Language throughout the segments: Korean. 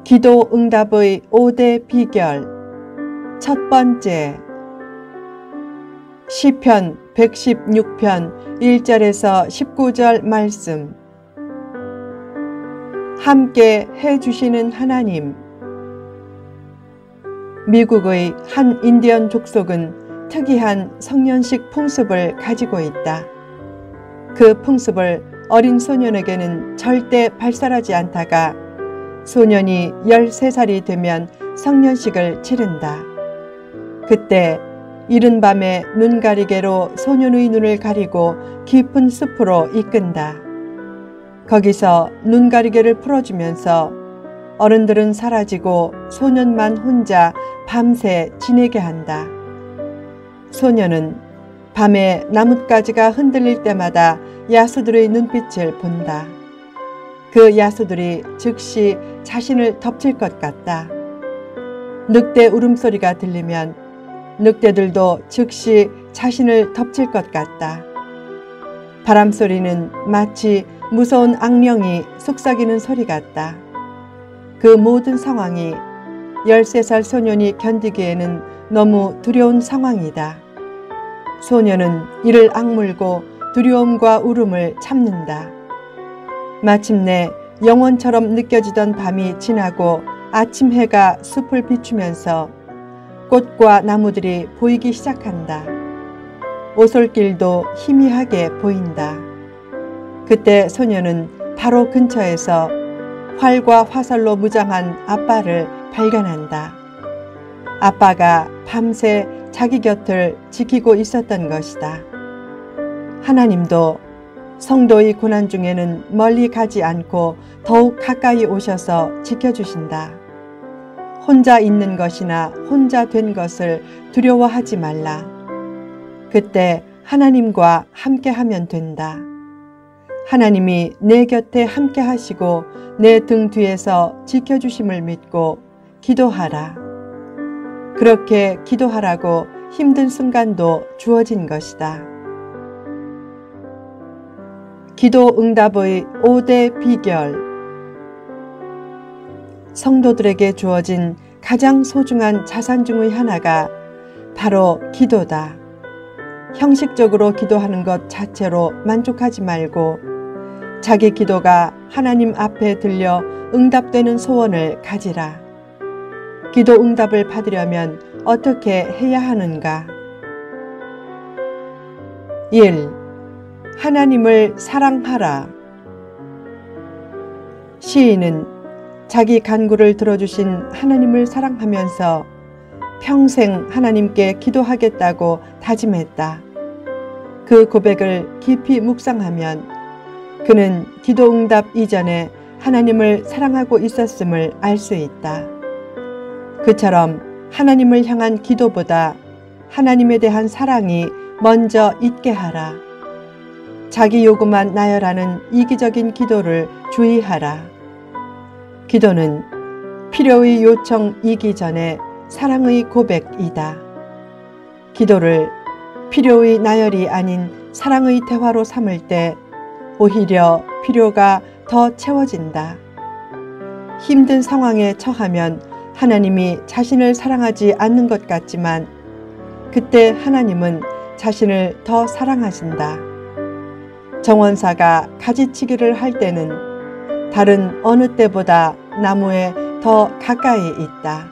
기도 응답의 5대 비결. 첫 번째, 시편 116편 1절에서 19절 말씀. 함께 해주시는 하나님. 미국의 한 인디언 족속은 특이한 성년식 풍습을 가지고 있다. 그 풍습을 어린 소년에게는 절대 발설하지 않다가 소년이 13살이 되면 성년식을 치른다. 그때 이른 밤에 눈가리개로 소년의 눈을 가리고 깊은 숲으로 이끈다. 거기서 눈가리개를 풀어주면서 어른들은 사라지고 소년만 혼자 밤새 지내게 한다. 소년은 밤에 나뭇가지가 흔들릴 때마다 야수들의 눈빛을 본다. 그 야수들이 즉시 자신을 덮칠 것 같다. 늑대 울음소리가 들리면 늑대들도 즉시 자신을 덮칠 것 같다. 바람소리는 마치 무서운 악령이 속삭이는 소리 같다. 그 모든 상황이 13살 소년이 견디기에는 너무 두려운 상황이다. 소년은 이를 악물고 두려움과 울음을 참는다. 마침내 영원처럼 느껴지던 밤이 지나고 아침 해가 숲을 비추면서 꽃과 나무들이 보이기 시작한다. 오솔길도 희미하게 보인다. 그때 소년은 바로 근처에서 활과 화살로 무장한 아빠를 발견한다. 아빠가 밤새 자기 곁을 지키고 있었던 것이다. 하나님도 성도의 고난 중에는 멀리 가지 않고 더욱 가까이 오셔서 지켜주신다. 혼자 있는 것이나 혼자 된 것을 두려워하지 말라. 그때 하나님과 함께 하면 된다. 하나님이 내 곁에 함께 하시고 내 등 뒤에서 지켜주심을 믿고 기도하라. 그렇게 기도하라고 힘든 순간도 주어진 것이다. 기도 응답의 5대 비결. 성도들에게 주어진 가장 소중한 자산 중의 하나가 바로 기도다. 형식적으로 기도하는 것 자체로 만족하지 말고 자기 기도가 하나님 앞에 들려 응답되는 소원을 가지라. 기도 응답을 받으려면 어떻게 해야 하는가? 1. 하나님을 사랑하라. 시인은 자기 간구를 들어주신 하나님을 사랑하면서 평생 하나님께 기도하겠다고 다짐했다. 그 고백을 깊이 묵상하면 그는 기도 응답 이전에 하나님을 사랑하고 있었음을 알 수 있다. 그처럼 하나님을 향한 기도보다 하나님에 대한 사랑이 먼저 있게 하라. 자기 요구만 나열하는 이기적인 기도를 주의하라. 기도는 필요의 요청이기 전에 사랑의 고백이다. 기도를 필요의 나열이 아닌 사랑의 대화로 삼을 때 오히려 필요가 더 채워진다. 힘든 상황에 처하면 하나님이 자신을 사랑하지 않는 것 같지만 그때 하나님은 자신을 더 사랑하신다. 정원사가 가지치기를 할 때는 다른 어느 때보다 나무에 더 가까이 있다.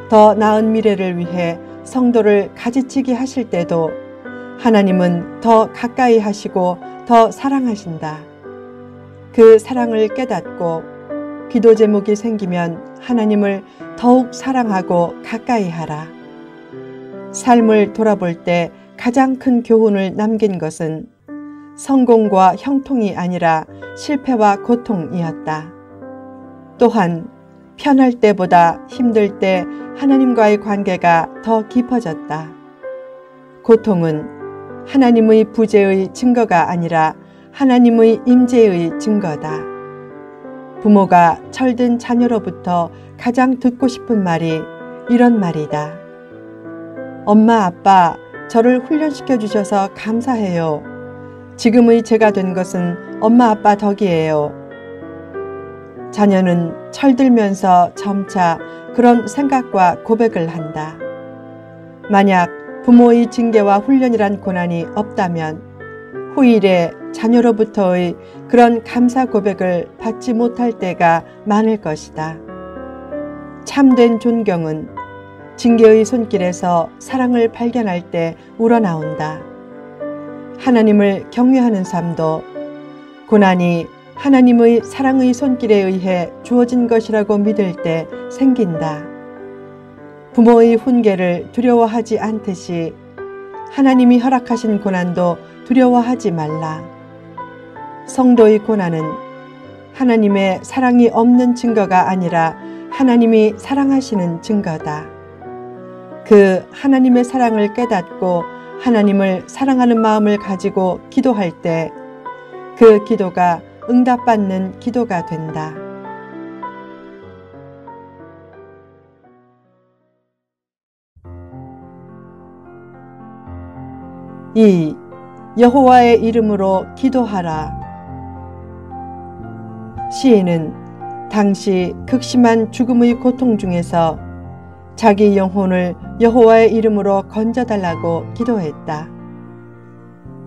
더 나은 미래를 위해 성도를 가지치기 하실 때도 하나님은 더 가까이 하시고 더 사랑하신다. 그 사랑을 깨닫고 기도 제목이 생기면 하나님을 더욱 사랑하고 가까이 하라. 삶을 돌아볼 때 가장 큰 교훈을 남긴 것은 성공과 형통이 아니라 실패와 고통이었다. 또한 편할 때보다 힘들 때 하나님과의 관계가 더 깊어졌다. 고통은 하나님의 부재의 증거가 아니라 하나님의 임재의 증거다. 부모가 철든 자녀로부터 가장 듣고 싶은 말이 이런 말이다. 엄마, 아빠, 저를 훈련시켜 주셔서 감사해요. 지금의 제가 된 것은 엄마, 아빠 덕이에요. 자녀는 철들면서 점차 그런 생각과 고백을 한다. 만약 부모의 징계와 훈련이란 고난이 없다면 후일에 자녀로부터의 그런 감사 고백을 받지 못할 때가 많을 것이다. 참된 존경은 징계의 손길에서 사랑을 발견할 때 우러나온다. 하나님을 경외하는 삶도 고난이 하나님의 사랑의 손길에 의해 주어진 것이라고 믿을 때 생긴다. 부모의 훈계를 두려워하지 않듯이 하나님이 허락하신 고난도 두려워하지 말라. 성도의 고난은 하나님의 사랑이 없는 증거가 아니라 하나님이 사랑하시는 증거다. 그 하나님의 사랑을 깨닫고 하나님을 사랑하는 마음을 가지고 기도할 때 그 기도가 응답받는 기도가 된다. 2. 여호와의 이름으로 기도하라. 시인은 당시 극심한 죽음의 고통 중에서 자기 영혼을 여호와의 이름으로 건져달라고 기도했다.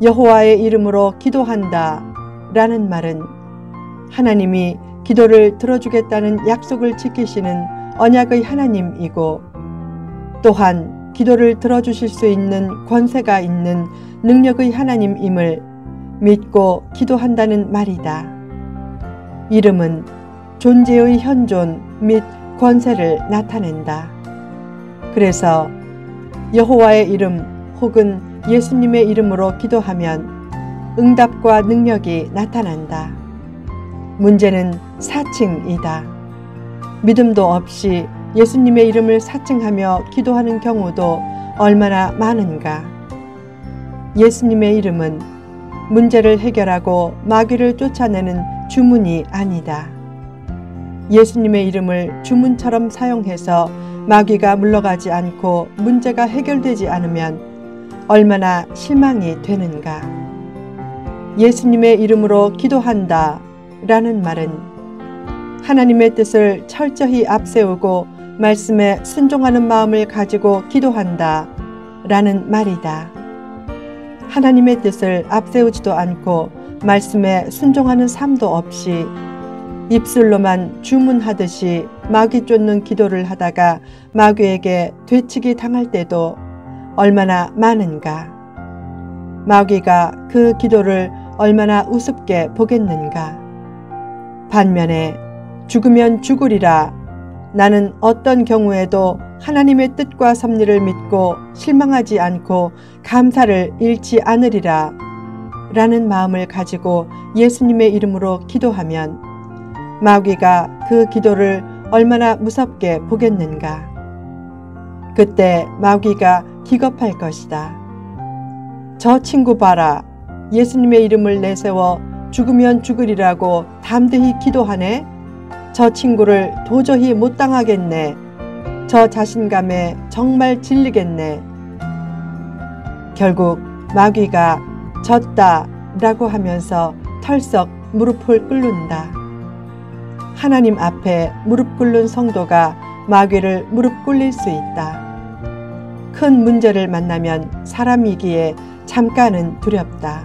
여호와의 이름으로 기도한다 라는 말은 하나님이 기도를 들어주겠다는 약속을 지키시는 언약의 하나님이고 또한 기도를 들어주실 수 있는 권세가 있는 능력의 하나님임을 믿고 기도한다는 말이다. 이름은 존재의 현존 및 권세를 나타낸다. 그래서 여호와의 이름 혹은 예수님의 이름으로 기도하면 응답과 능력이 나타난다. 문제는 사칭이다. 믿음도 없이 예수님의 이름을 사칭하며 기도하는 경우도 얼마나 많은가. 예수님의 이름은 문제를 해결하고 마귀를 쫓아내는 주문이 아니다. 예수님의 이름을 주문처럼 사용해서 마귀가 물러가지 않고 문제가 해결되지 않으면 얼마나 실망이 되는가. 예수님의 이름으로 기도한다 라는 말은 하나님의 뜻을 철저히 앞세우고 말씀에 순종하는 마음을 가지고 기도한다 라는 말이다. 하나님의 뜻을 앞세우지도 않고 말씀에 순종하는 삶도 없이 입술로만 주문하듯이 마귀 쫓는 기도를 하다가 마귀에게 되치기 당할 때도 얼마나 많은가. 마귀가 그 기도를 얼마나 우습게 보겠는가. 반면에 죽으면 죽으리라. 나는 어떤 경우에도 하나님의 뜻과 섭리를 믿고 실망하지 않고 감사를 잃지 않으리라 라는 마음을 가지고 예수님의 이름으로 기도하면 마귀가 그 기도를 얼마나 무섭게 보겠는가. 그때 마귀가 기겁할 것이다. 저 친구 봐라. 예수님의 이름을 내세워 죽으면 죽으리라고 담대히 기도하네. 저 친구를 도저히 못 당하겠네. 저 자신감에 정말 질리겠네. 결국 마귀가 졌다 라고 하면서 털썩 무릎을 꿇는다. 하나님 앞에 무릎 꿇는 성도가 마귀를 무릎 꿇릴 수 있다. 큰 문제를 만나면 사람이기에 잠깐은 두렵다.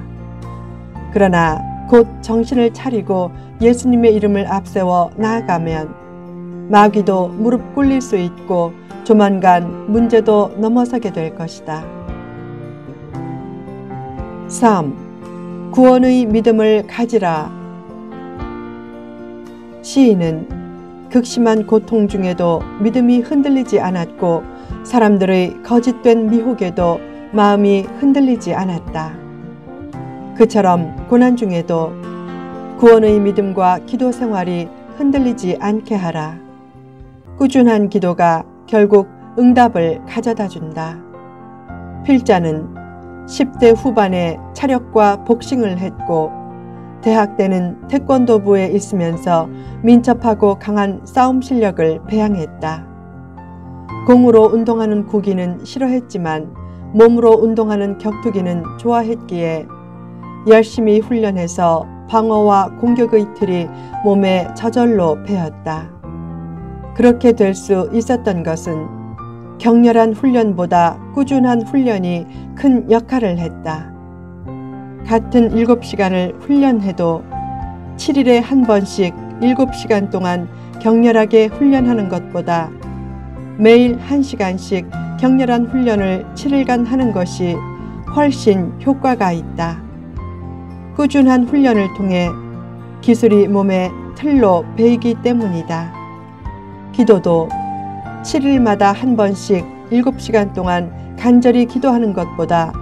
그러나 곧 정신을 차리고 예수님의 이름을 앞세워 나아가면 마귀도 무릎 꿇릴 수 있고 조만간 문제도 넘어서게 될 것이다. 3. 구원의 믿음을 가지라. 시인은 극심한 고통 중에도 믿음이 흔들리지 않았고 사람들의 거짓된 미혹에도 마음이 흔들리지 않았다. 그처럼 고난 중에도 구원의 믿음과 기도 생활이 흔들리지 않게 하라. 꾸준한 기도가 결국 응답을 가져다 준다. 필자는 10대 후반에 차력과 복싱을 했고 대학 때는 태권도부에 있으면서 민첩하고 강한 싸움 실력을 배양했다. 공으로 운동하는 구기는 싫어했지만 몸으로 운동하는 격투기는 좋아했기에 열심히 훈련해서 방어와 공격의 틀이 몸에 저절로 배었다. 그렇게 될 수 있었던 것은 격렬한 훈련보다 꾸준한 훈련이 큰 역할을 했다. 같은 7시간을 훈련해도 7일에 한 번씩 7시간 동안 격렬하게 훈련하는 것보다 매일 1시간씩 격렬한 훈련을 7일간 하는 것이 훨씬 효과가 있다. 꾸준한 훈련을 통해 기술이 몸에 틀로 배이기 때문이다. 기도도 7일마다 한 번씩 7시간 동안 간절히 기도하는 것보다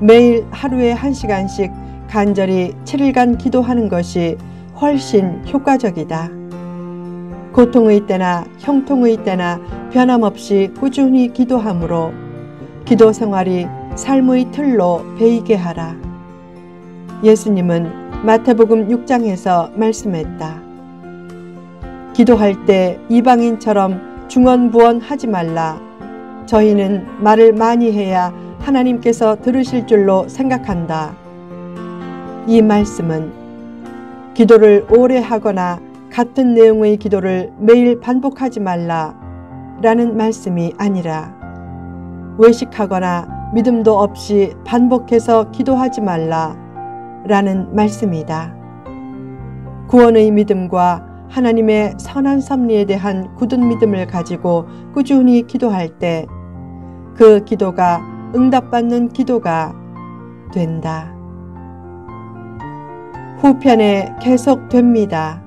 매일 하루에 1시간씩 간절히 7일간 기도하는 것이 훨씬 효과적이다. 고통의 때나 형통의 때나 변함없이 꾸준히 기도함으로 기도 생활이 삶의 틀로 배이게 하라. 예수님은 마태복음 6장에서 말씀했다. 기도할 때 이방인처럼 중언부언하지 말라. 저희는 말을 많이 해야 하나님께서 들으실 줄로 생각한다. 이 말씀은 기도를 오래 하거나 같은 내용의 기도를 매일 반복하지 말라 라는 말씀이 아니라 외식하거나 믿음도 없이 반복해서 기도하지 말라 라는 말씀이다. 구원의 믿음과 하나님의 선한 섭리에 대한 굳은 믿음을 가지고 꾸준히 기도할 때 그 기도가 응답받는 기도가 된다. 후편에 계속됩니다.